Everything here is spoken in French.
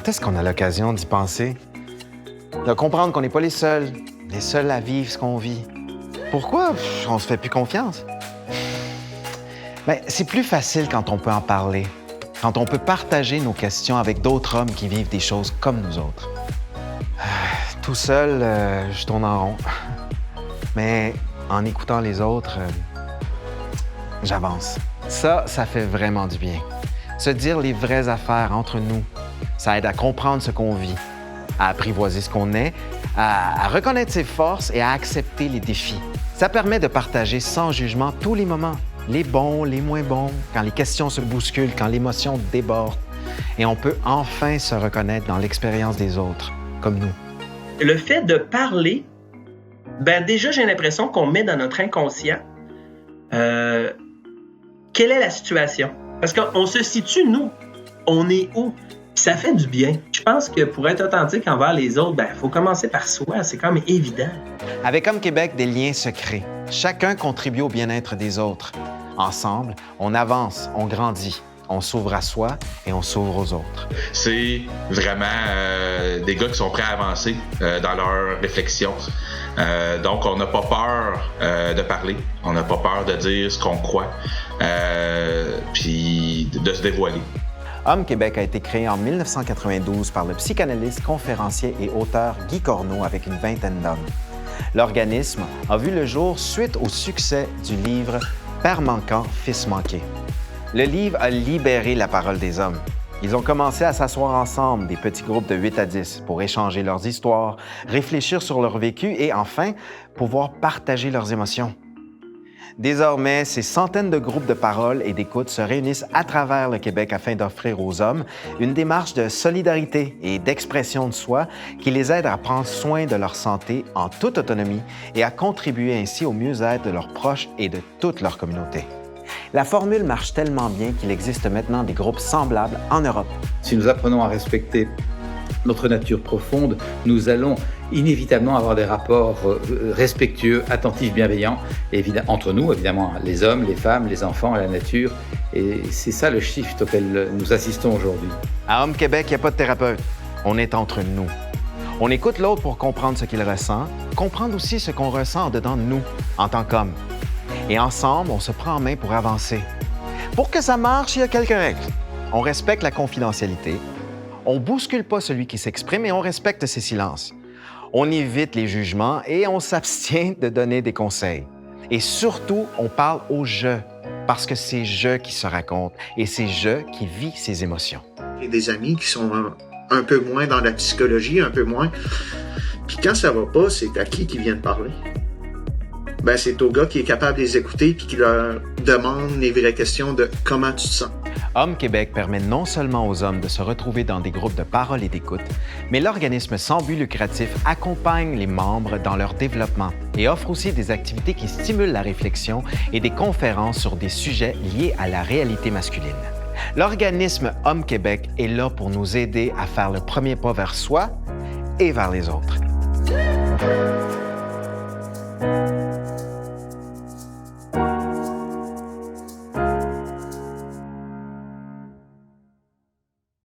Quand est-ce qu'on a l'occasion d'y penser? De comprendre qu'on n'est pas les seuls à vivre ce qu'on vit. Pourquoi on se fait plus confiance? Bien, c'est plus facile quand on peut en parler, quand on peut partager nos questions avec d'autres hommes qui vivent des choses comme nous autres. Tout seul, je tourne en rond. Mais en écoutant les autres, j'avance. Ça fait vraiment du bien. Se dire les vraies affaires entre nous, ça aide à comprendre ce qu'on vit, à apprivoiser ce qu'on est, à reconnaître ses forces et à accepter les défis. Ça permet de partager sans jugement tous les moments, les bons, les moins bons, quand les questions se bousculent, quand l'émotion déborde. Et on peut enfin se reconnaître dans l'expérience des autres, comme nous. Le fait de parler, déjà, j'ai l'impression qu'on met dans notre inconscient quelle est la situation. Parce qu'on se situe, nous, on est où? Ça fait du bien. Je pense que pour être authentique envers les autres, il faut commencer par soi. C'est quand même évident. Avec Homme Québec, des liens se créent. Chacun contribue au bien-être des autres. Ensemble, on avance, on grandit. On s'ouvre à soi et on s'ouvre aux autres. C'est vraiment des gars qui sont prêts à avancer dans leur réflexion. Donc, on n'a pas peur de parler. On n'a pas peur de dire ce qu'on croit, puis de se dévoiler. Homme Québec a été créé en 1992 par le psychanalyste, conférencier et auteur Guy Corneau avec une vingtaine d'hommes. L'organisme a vu le jour suite au succès du livre « Père manquant, fils manqué ». Le livre a libéré la parole des hommes. Ils ont commencé à s'asseoir ensemble, des petits groupes de 8 à 10, pour échanger leurs histoires, réfléchir sur leur vécu et enfin, pouvoir partager leurs émotions. Désormais, ces centaines de groupes de parole et d'écoute se réunissent à travers le Québec afin d'offrir aux hommes une démarche de solidarité et d'expression de soi qui les aide à prendre soin de leur santé en toute autonomie et à contribuer ainsi au mieux-être de leurs proches et de toute leur communauté. La formule marche tellement bien qu'il existe maintenant des groupes semblables en Europe. Si nous apprenons à respecter notre nature profonde, nous allons inévitablement avoir des rapports respectueux, attentifs, bienveillants, entre nous, évidemment, les hommes, les femmes, les enfants, la nature. Et c'est ça le shift auquel nous assistons aujourd'hui. À Homme Québec, il n'y a pas de thérapeute. On est entre nous. On écoute l'autre pour comprendre ce qu'il ressent, comprendre aussi ce qu'on ressent en dedans de nous, en tant qu'hommes. Et ensemble, on se prend en main pour avancer. Pour que ça marche, il y a quelques règles. On respecte la confidentialité. On bouscule pas celui qui s'exprime et on respecte ses silences. On évite les jugements et on s'abstient de donner des conseils. Et surtout, on parle au « je » parce que c'est « je » qui se raconte et c'est « je » qui vit ses émotions. J'ai des amis qui sont un peu moins dans la psychologie, un peu moins. Puis quand ça va pas, c'est à qui viennent parler? C'est au gars qui est capable de les écouter puis qui leur demande les vraies questions de comment tu te sens. Homme Québec permet non seulement aux hommes de se retrouver dans des groupes de parole et d'écoute, mais l'organisme sans but lucratif accompagne les membres dans leur développement et offre aussi des activités qui stimulent la réflexion et des conférences sur des sujets liés à la réalité masculine. L'organisme Homme Québec est là pour nous aider à faire le premier pas vers soi et vers les autres.